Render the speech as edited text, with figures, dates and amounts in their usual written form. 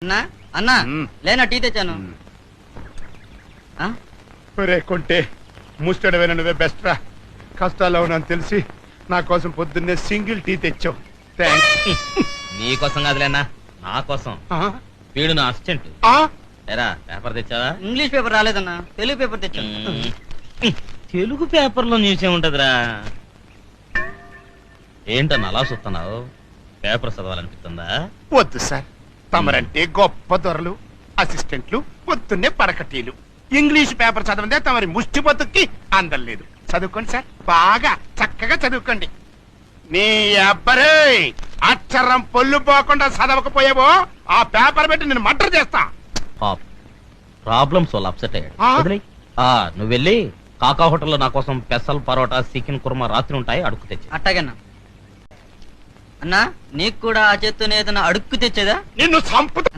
అన్నా అన్నా లేనా టీ తెచ్చాను. ఒరే కొంటే ముస్టడవేనా నువ్వే బెస్ట్ రా. కష్టాల్లో ఉన్నాను తెలిసి నా కోసం పొద్దున్నే సింగిల్ టీ తెచ్చావు. థ్యాంక్స్. నీకోసం కాదులేనా, నా కోసం. వీడు నా అసిస్టెంట్. ఎరా పేపర్ తెచ్చావా? ఇంగ్లీష్ పేపర్ రాలేదన్నా, తెలుగు పేపర్ తెచ్చాను. తెలుగు పేపర్లో న్యూస్ ఏముంటదిరా? ఏంటన్నా అలా చూస్తున్నావు? పేపర్ చదవాలనిపిస్తుందా? వద్దు సార్, తమరంటే గొప్ప దొరలు, అసిస్టెంట్లు, పొద్దున్నే పరకటీలు. ఇంగ్లీష్ పేపర్ చదవందే తమరి ముష్టి బతుక్కి అందలేదు. చదువుకోండి సార్, బాగా చక్కగా చదువుకోండి. నీ అబ్బరే అక్షరం పొల్లు పోకుండా చదవకపోయావో ఆ పేపర్ పెట్టి నేను మర్డర్ చేస్తా. ప్రాబ్లమ్స్ వాళ్ళు అప్సెట్ అయ్యాడు. నువ్వు వెళ్ళి కాకా హోటల్లో నా కోసం పెసల్ పరోటా చికెన్ కుర్మా రాత్రి ఉంటాయి, అడుక్కు తెచ్చి. అట్టాగన్నా. అన్నా నీకు కూడా ఆ చేత్తోనే ఏదైనా అడుక్కు తెచ్చేదా? నిన్ను సంపుతా.